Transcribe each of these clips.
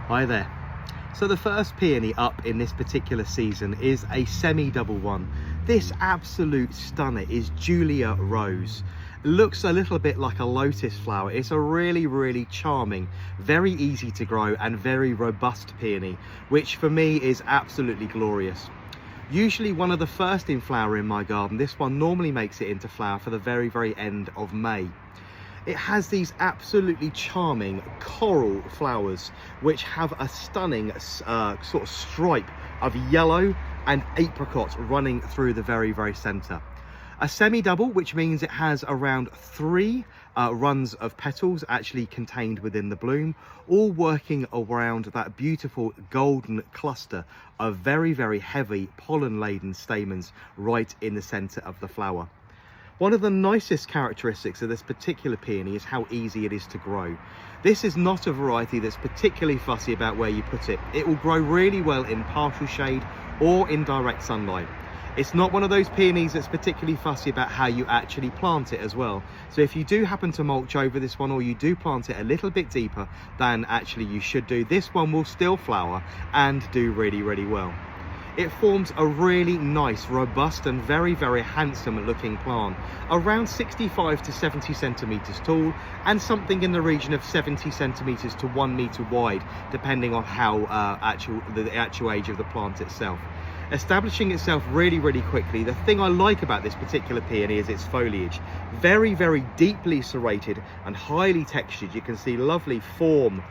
Hi there. So the first peony up in this particular season is a semi-double one. This absolute stunner is Julia Rose. It looks a little bit like a lotus flower. It's a really charming, very easy to grow and very robust peony, which for me is absolutely glorious. Usually one of the first in flower in my garden. This one normally makes it into flower for the very end of May. It has these absolutely charming coral flowers which have a stunning sort of stripe of yellow and apricot running through the very center. A semi-double, which means it has around 3 runs of petals actually contained within the bloom, all working around that beautiful golden cluster of very heavy pollen laden stamens right in the center of the flower. One of the nicest characteristics of this particular peony is how easy it is to grow. This is not a variety that's particularly fussy about where you put it. It will grow really well in partial shade or in direct sunlight. It's not one of those peonies that's particularly fussy about how you actually plant it as well. So if you do happen to mulch over this one, or you do plant it a little bit deeper than actually you should do, this one will still flower and do really well. It forms a really nice, robust and very handsome looking plant, around 65 to 70 centimeters tall and something in the region of 70 centimeters to 1 meter wide, depending on how the actual age of the plant itself. Establishing itself really quickly. The thing I like about this particular peony is its foliage. Very deeply serrated and highly textured. You can see lovely form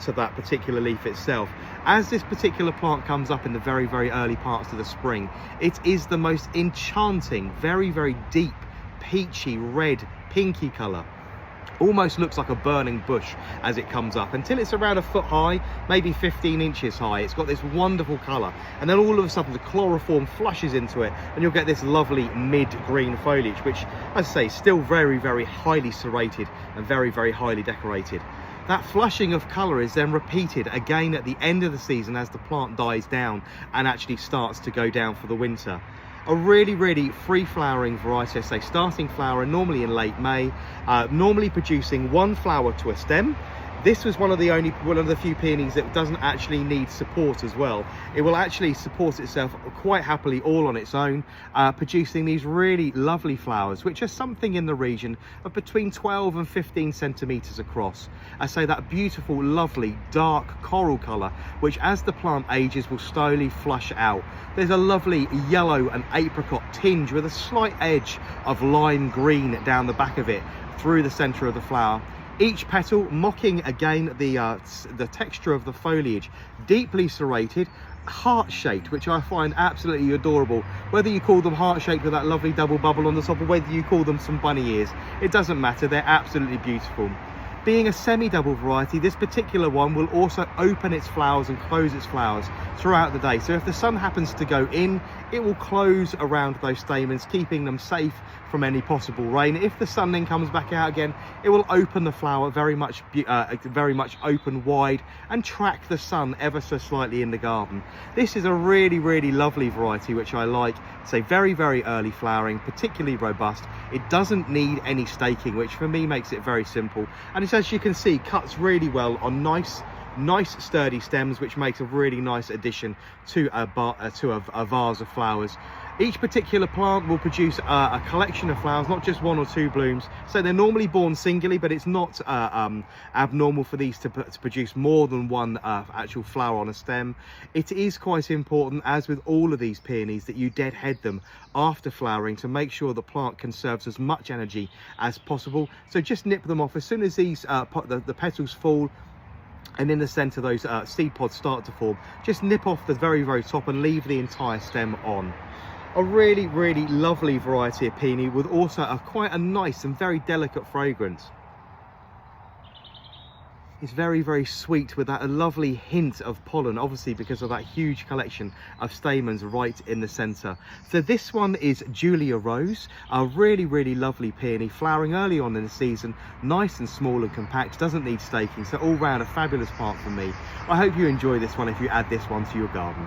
to that particular leaf itself. As this particular plant comes up in the very early parts of the spring, it is the most enchanting, very deep peachy red pinky color. Almost looks like a burning bush as it comes up, until it's around 1 foot high, maybe 15 inches high. It's got this wonderful color, and then all of a sudden the chloroform flushes into it and you'll get this lovely mid-green foliage, which, as I say, still very highly serrated and very highly decorated. That flushing of colour is then repeated again at the end of the season as the plant dies down and actually starts to go down for the winter. A really free flowering variety, I say, starting flower normally in late May, normally producing 1 flower to a stem. This was one of the few peonies that doesn't actually need support as well. It will actually support itself quite happily all on its own, producing these really lovely flowers, which are something in the region of between 12 and 15 centimeters across. I say that beautiful, lovely, dark coral color, which as the plant ages will slowly flush out. There's a lovely yellow and apricot tinge with a slight edge of lime green down the back of it through the center of the flower. Each petal mocking again the texture of the foliage, deeply serrated, heart-shaped, which I find absolutely adorable. Whether you call them heart-shaped with that lovely double bubble on the top, or whether you call them some bunny ears, it doesn't matter. They're absolutely beautiful. Being a semi-double variety, this particular one will also open its flowers and close its flowers throughout the day. So if the sun happens to go in, it will close around those stamens, keeping them safe from any possible rain. If the sun then comes back out again, it will open the flower very much open wide and track the sun ever so slightly in the garden. This is a really lovely variety which I like. It's a very early flowering, particularly robust. It doesn't need any staking, which for me makes it very simple, and it's, as you can see, cuts really well on nice sturdy stems, which makes a really nice addition to a vase of flowers. Each particular plant will produce a collection of flowers, not just 1 or 2 blooms. So they're normally born singly, but it's not abnormal for these to produce more than 1 actual flower on a stem. It is quite important, as with all of these peonies, that you deadhead them after flowering to make sure the plant conserves as much energy as possible. So just nip them off as soon as these the petals fall and in the center those seed pods start to form. Just nip off the very top and leave the entire stem on. A really lovely variety of peony with also quite a nice and very delicate fragrance. It's very sweet with that lovely hint of pollen, obviously because of that huge collection of stamens right in the center. So this one is Julia Rose, a really lovely peony, flowering early on in the season, nice and small and compact, doesn't need staking, so all round a fabulous plant for me. I hope you enjoy this one if you add this one to your garden.